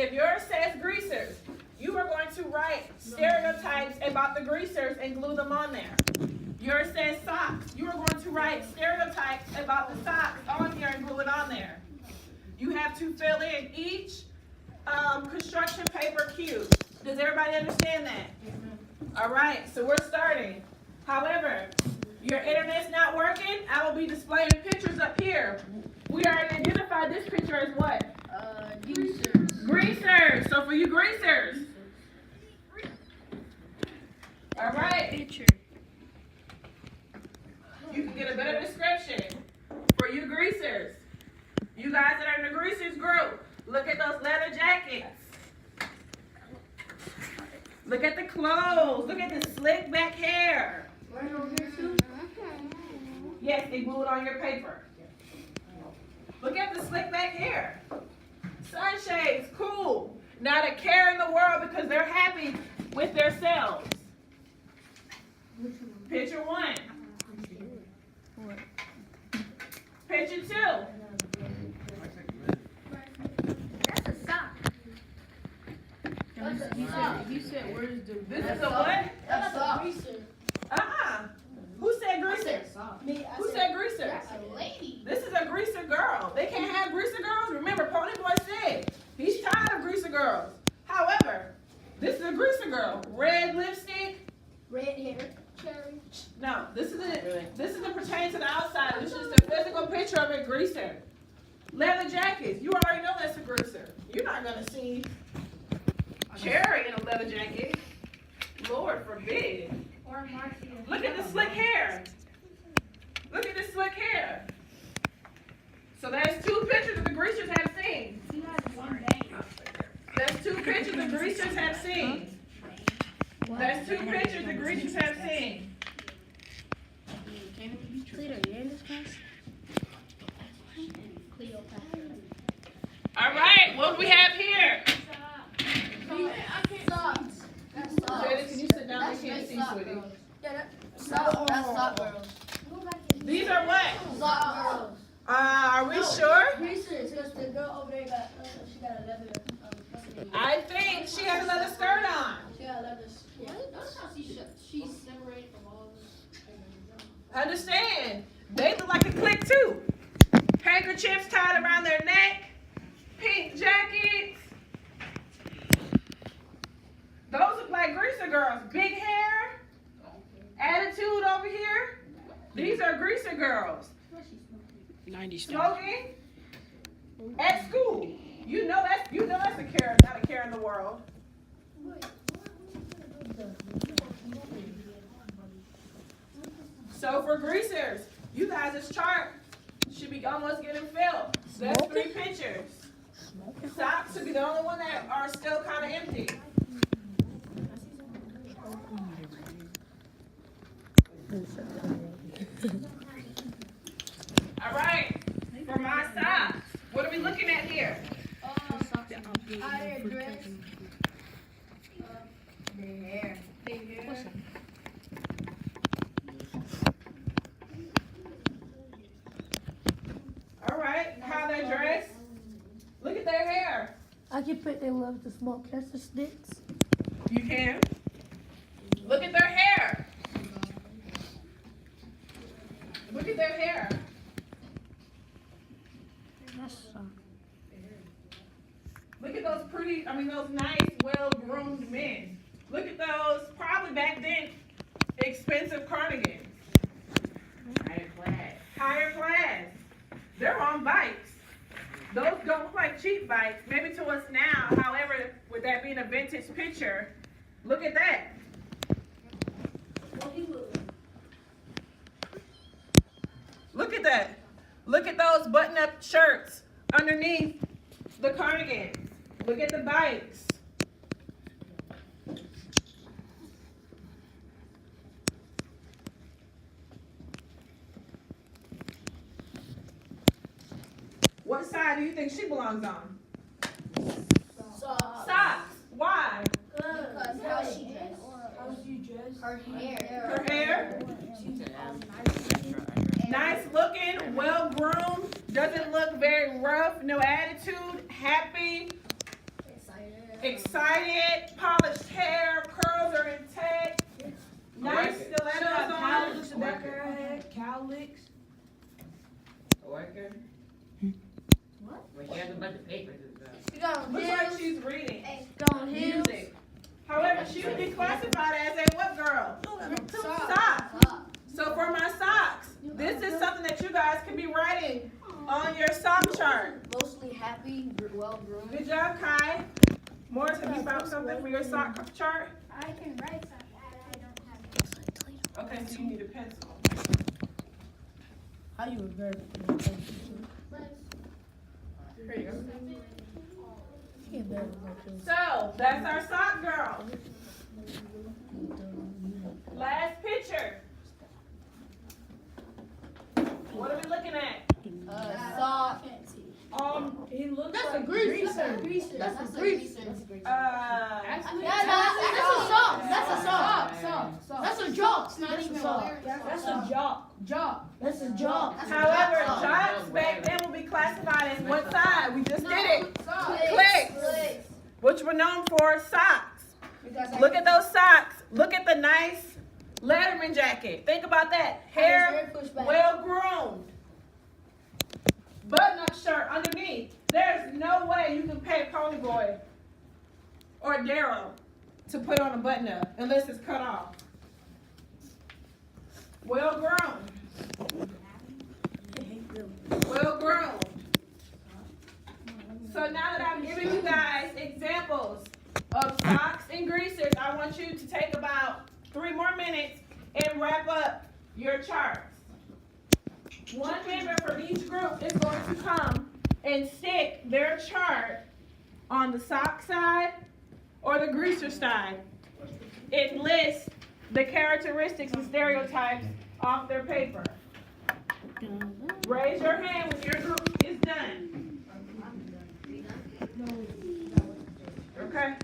If yours says greasers, you are going to write stereotypes about the greasers and glue them on there. Yours says socks. You are going to write stereotypes about the socks on here and glue it on there. You have to fill in each construction paper cube. Does everybody understand that? All right, so we're starting. However, your internet's not working. I will be displaying pictures up here. We already identified this picture as what? Greasers. Greasers. So for you greasers. All right. Picture. You can get a better description for you greasers. You guys that are in the greasers group, look at those leather jackets. Look at the clothes. Look at the slick back hair. Yes, they glue it on your paper. Look at the slick back hair. Sunshades, cool. Not a care in the world because they're happy with themselves. Picture 1. Picture 2. That's a sock. You said where's the... This is a what? That's a greaser. Who said greaser? Who said greaser? That's a lady. This is a greaser girl. They can't have greaser girls. Remember, Ponyboy said he's tired of greaser girls. However, this is a greaser girl. Red lipstick. Red hair. Cherry. No, this isn't pertaining to the outside. This is the physical picture of a greaser. Leather jackets. You already know that's a greaser. You're not gonna see Cherry in a leather jacket. Lord forbid. Or Marcia. Look at the slick hair. Look at the slick hair. So that's 2 pictures that the greasers have seen. She has one bang. That's 2 pictures the greasers have seen. That's 2 pictures the greasers have seen. Clear, you in this class? Cleopatra. All right, what do we have here? Socks. That's socks. Jada, can you sit down? They can't see, sweetie. Yeah, that's sock girls. These are what? Sock girls. Are we sure? Greasers, because the girl over there got, she got a leather, what's the name? I think she has a leather skirt on. She got a leather, yeah. Notice how she's separated from all this. Understand? They look like a clique too. Handkerchiefs tied around their neck, pink jackets. Those look like greaser girls. Big hair, attitude over here. These are greaser girls. 90s. Smoking at school. You know that's a care, not a care in the world. So for greasers, you guys' chart should be almost getting filled. That's 3 pictures. Socks should be the only one that are still kind of empty. All right, for my socks, what are we looking at here? Higher dress. The hair. All right, how they dress. Look at their hair. I can put they love to smoke cancer sticks. You can. Look at their hair. Look at their hair. Look at those those nice, well-groomed men. Look at those, probably back then, expensive cardigans. Higher class. They're on bikes. Those don't look like cheap bikes, maybe to us now. However, with that being a vintage picture, look at that. Look at that. Look at those button-up shirts underneath the cardigans. Look at the bikes. What side do you think she belongs on? Socks. Why? Because how she dressed. Her hair. Her hair? Nice looking, well groomed, doesn't look very rough, no attitude, happy. Excited, polished hair, curls are intact, nice stilettos on. Looks in the back of her head. Cowlicks. Worker? What? Well, she has a bunch of papers and stuff. She got Looks like she's reading on heels. music. However, she would be classified as a what girl? Socks. So for my socks, this is something that you guys can be writing on your sock chart. Mostly happy, well groomed. Good job, Kai. Morris, have you found something for your sock chart? I can write something, I don't have it. Okay, so you need a pencil. How you would verify? Here you go. Can't verify. So, that's our sock girl. Last picture. What are we looking at? Sock. He looks That's like a greaser. That's a greaser. That's a sock. That's a sock. That's a jock. It's not That's even a sock. aware. That's a jock. That's a jock. However, jocks back then will be classified as what side? We just did it. Clicks. Which were known for socks. Look at those socks. Look at the nice Letterman jacket. Think about that. Hair well groomed. Button-up shirt underneath. There's no way you can pay Ponyboy or Daryl to put on a button-up unless it's cut off. Well grown. Well grown. So now that I've given you guys examples of socks and greasers, I want you to take about 3 more minutes and wrap up your charts. One member from each group is going to come and stick their chart on the sock side or the greaser side. It lists the characteristics and stereotypes off their paper. Raise your hand when your group is done. Okay?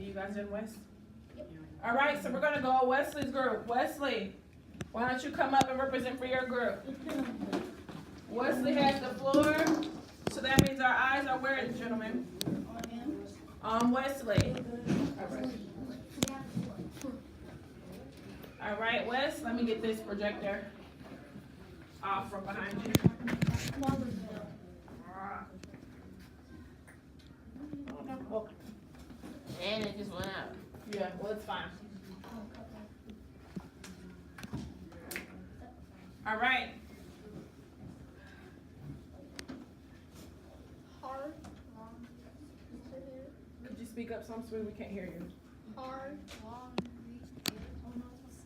You guys in West? All right, so we're gonna go Wesley's group. Wesley, why don't you come up and represent for your group? Wesley has the floor, so that means our eyes are where, gentlemen? On Wesley. All right, Wes, let me get this projector off from behind you. Well, And it just went out. yeah, well, it's fine. All right. Hard, long, Could you speak up some, sweetie? We can't hear you. hard, long,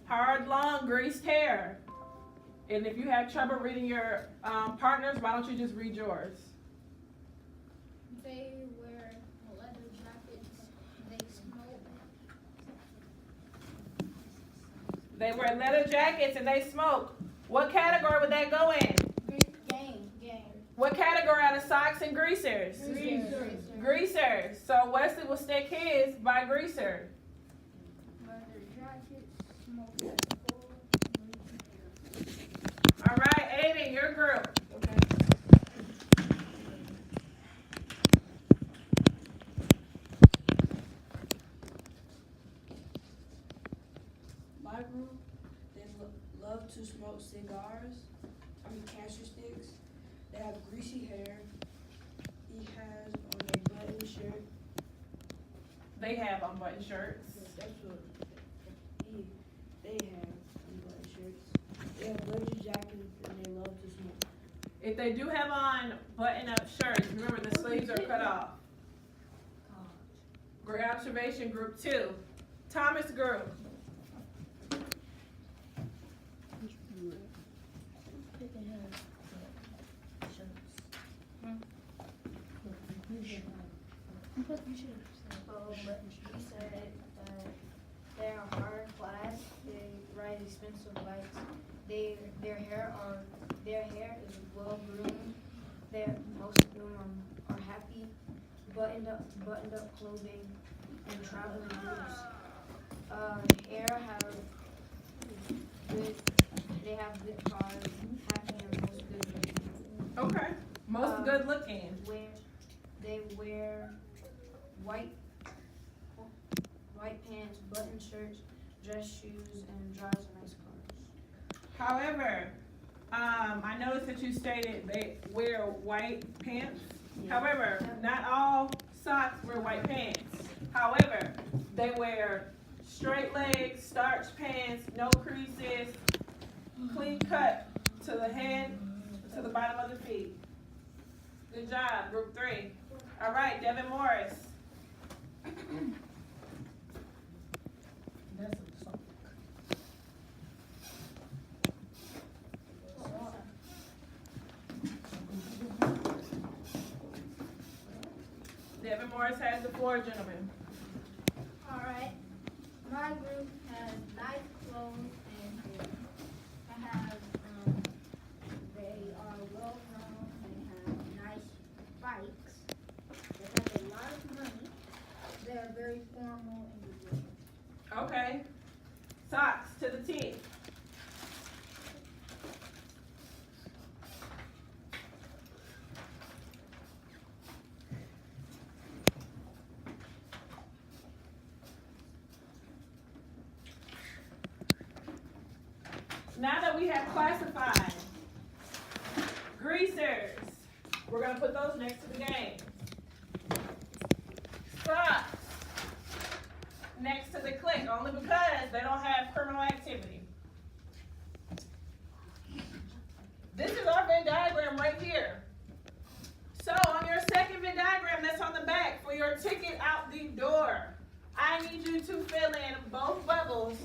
Hard, long, greased hair. And if you have trouble reading your partners, why don't you just read yours? they wear leather jackets, they smoke. They wear leather jackets and they smoke. What category would that go in? Game. What category out of socks and greasers? Greasers. So Wesley will stick his by greaser. Leather jackets, smoke. All right, Aiden, your group. My group, they love to smoke cigars. Cancer sticks. They have greasy hair. He has on a button shirt. They have on button shirts. That's what they have on button shirts. They have leather jackets and they love to smoke. If they do have on button-up shirts, remember the sleeves are cut off. Great observation, group 2. Thomas group. But we said that they are higher class, they ride expensive bikes, their hair is well groomed, most of them are happy, buttoned up clothing, and traveling groups. They have good cars, happy and most good looking. Okay. Most good looking. They wear white pants, button shirts, dress shoes, and drives nice cars. However, I noticed that you stated they wear white pants. Yeah. However, not all socks wear white pants. However, they wear straight legs, starch pants, no creases, clean cut to the head, to the bottom of the feet. Good job, group 3. All right, Devin Morris. Devin Morris has the floor, gentlemen. Alright, my group has nice clothes and hair. I have, they are well known, they have nice bikes, they have a lot of money, they are very formal and good. Okay. Socks to the T. Now that we have classified greasers, we're going to put those next to the game. Socks next to the click, only because they don't have criminal activity. This is our Venn diagram right here. So on your second Venn diagram that's on the back for your ticket out the door, I need you to fill in both bubbles.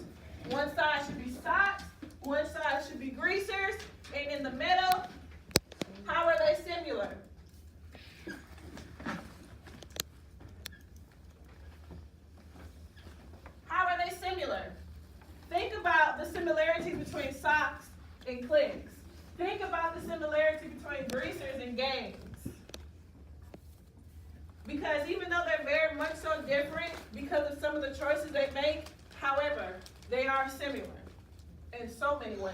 One side should be socks, one side should be greasers, and in the middle, how are they similar? How are they similar? Think about the similarities between socks and clicks. Think about the similarity between greasers and gangs. Because even though they're very much so different because of some of the choices they make, however, they are similar in so many ways.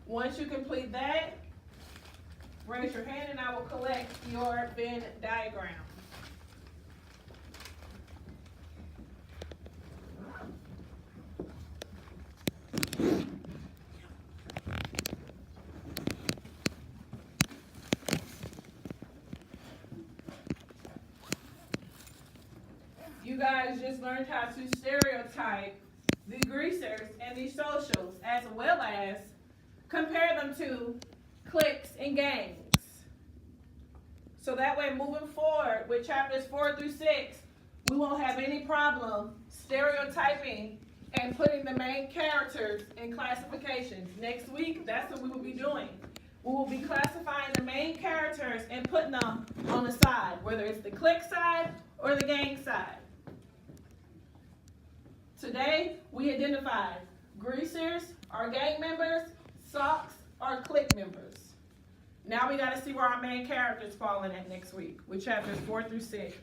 Once you complete that, raise your hand and I will collect your Venn diagram. You guys just learned how to stereotype the greasers and the socials, as well as compare them to cliques and gangs. So that way, moving forward with chapters 4 through 6, we won't have any problem stereotyping and putting the main characters in classifications. Next week, that's what we will be doing. We will be classifying the main characters and putting them on the side, whether it's the clique side or the gang side. Today, we identified greasers are gang members, socks are clique members. Now we got to see where our main characters fall in at next week with chapters 4 through 6.